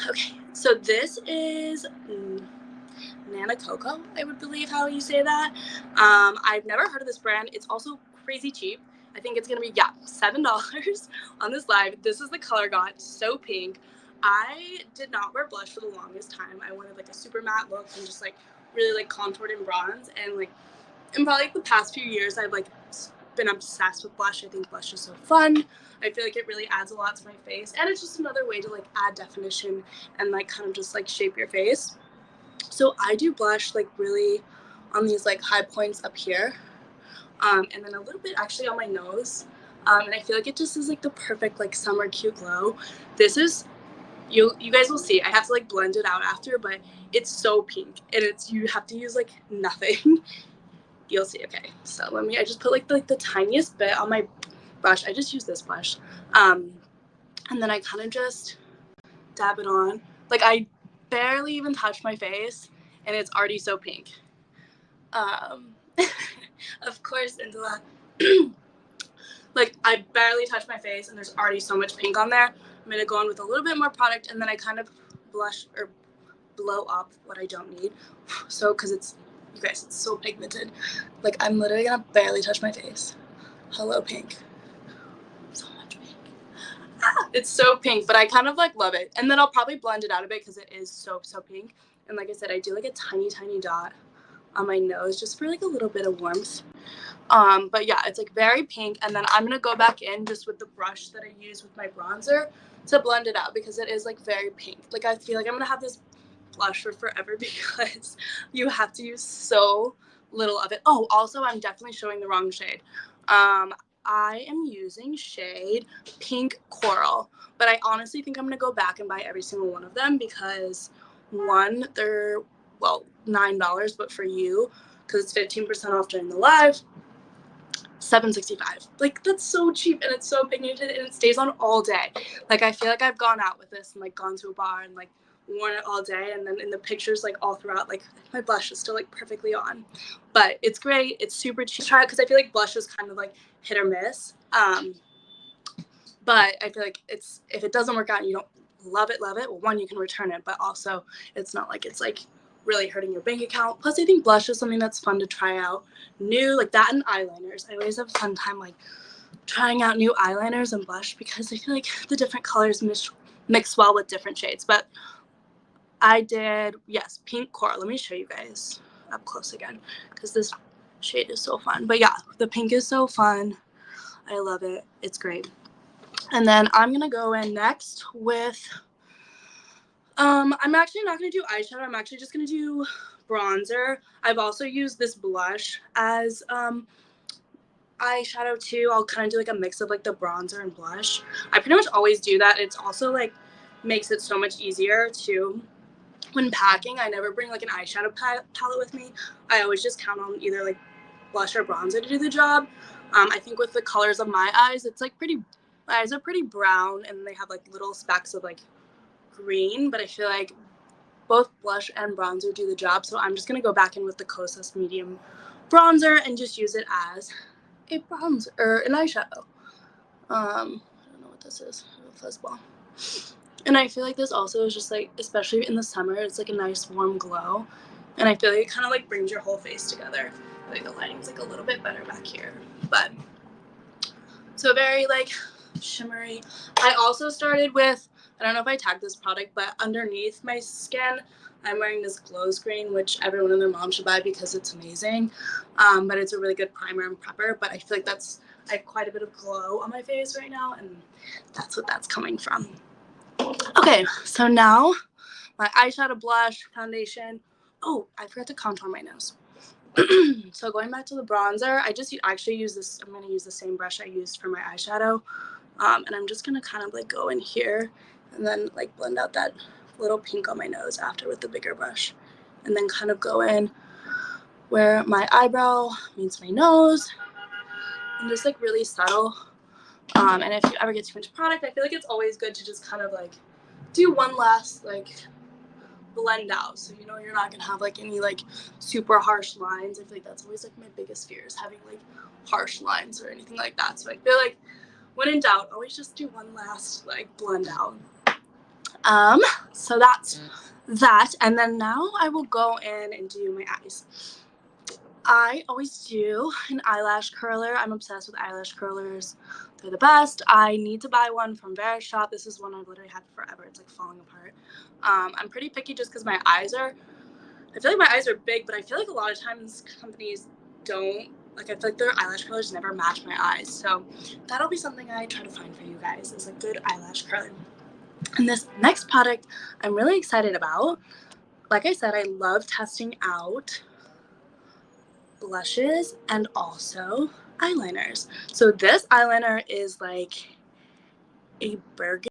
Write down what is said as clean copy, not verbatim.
Okay, so this is Nanacoco, I would believe how you say that. I've never heard of this brand. It's also crazy cheap. I think it's going to be, $7 on this live. This is the color got, so pink. I did not wear blush for the longest time. I wanted like a super matte look and just like really like contoured in bronze. And like in probably like the past few years, I've like been obsessed with blush. I think blush is so fun. I feel like it really adds a lot to my face. And it's just another way to like add definition and like kind of just like shape your face. So I do blush like really on these like high points up here, and then a little bit actually on my nose, and I feel like it just is like the perfect like summer cute glow. This is you guys will see. I have to like blend it out after, but it's so pink and it's you have to use like nothing. You'll see. Okay, so I just put like the tiniest bit on my brush. I just use this brush, and then I kind of just dab it on. Like I barely even touch my face and it's already so pink. Of course, Angela. Like I barely touch my face and there's already so much pink on there. I'm gonna go in with a little bit more product and then I kind of blush or blow up what I don't need. So because it's, you guys, it's so pigmented. Like I'm literally gonna barely touch my face. Hello, pink. So much pink. It's so pink, but I kind of like love it. And then I'll probably blend it out a bit because it is so pink. And like I said, I do like a tiny dot on my nose just for like a little bit of warmth. But yeah, it's like very pink. And then I'm gonna go back in just with the brush that I use with my bronzer to blend it out because it is like very pink. Like I feel like I'm gonna have this blush for forever because you have to use so little of it. Oh, also I'm definitely showing the wrong shade. I am using shade Pink Coral, but I honestly think I'm gonna go back and buy every single one of them because one, they're $9, but for you, because it's 15% off during the live, $7.65. Like that's so cheap and it's so pigmented and it stays on all day. Like I feel like I've gone out with this and like gone to a bar and like worn it all day, and then in the pictures like all throughout, like my blush is still like perfectly on. But it's great. It's super cheap. Try it because I feel like blush is kind of like hit or miss. But I feel like it's, if it doesn't work out and you don't love it, well, one, you can return it, but also it's not like it's like really hurting your bank account. Plus I think blush is something that's fun to try out new, like that, and eyeliners. I always have a fun time like trying out new eyeliners and blush because I feel like the different colors mix well with different shades. But I did, yes, Pink Coral. Let me show you guys up close again because this shade is so fun. But yeah, the pink is so fun. I love it. It's great. And then I'm going to go in next with, I'm actually not going to do eyeshadow. I'm actually just going to do bronzer. I've also used this blush as eyeshadow too. I'll kind of do like a mix of like the bronzer and blush. I pretty much always do that. It's also like makes it so much easier too. When packing, I never bring like an eyeshadow palette with me. I always just count on either like blush or bronzer to do the job. I think with the colors of my eyes, it's like my eyes are pretty brown and they have like little specks of like green, but I feel like both blush and bronzer do the job. So I'm just going to go back in with the Kosas medium bronzer and just use it as a bronzer or an eyeshadow. I don't know what this is, a fuzzball. And I feel like this also is just like, especially in the summer, it's like a nice warm glow. And I feel like it kind of like brings your whole face together. Like the lighting's like a little bit better back here. But so very like shimmery. I also started with, I don't know if I tagged this product, but underneath my skin, I'm wearing this glow screen, which everyone and their mom should buy because it's amazing. But it's a really good primer and prepper. But I feel like I have quite a bit of glow on my face right now, and that's what that's coming from. Okay, so now my eyeshadow, blush, foundation. Oh, I forgot to contour my nose. So going back to the bronzer, I actually use this. I'm going to use the same brush I used for my eyeshadow. And I'm just going to kind of like go in here and then like blend out that little pink on my nose after with the bigger brush. And then kind of go in where my eyebrow meets my nose. And just like really subtle. And if you ever get too much product, I feel like it's always good to just kind of like do one last like blend out, so you know you're not gonna have like any like super harsh lines. I feel like that's always like my biggest fear, is having like harsh lines or anything like that. So I feel like when in doubt, always just do one last like blend out. So that's that. And then now I will go in and do my eyes. I always do an eyelash curler. I'm obsessed with eyelash curlers. They're the best. I need to buy one from Verishop. This is one I've literally had forever. It's like falling apart. I'm pretty picky just because my eyes are, I feel like my eyes are big, but I feel like a lot of times companies don't, like I feel like their eyelash curlers never match my eyes. So that'll be something I try to find for you guys, is a good eyelash curler. And this next product I'm really excited about. Like I said, I love testing out blushes and also eyeliners. So this eyeliner is like a burgundy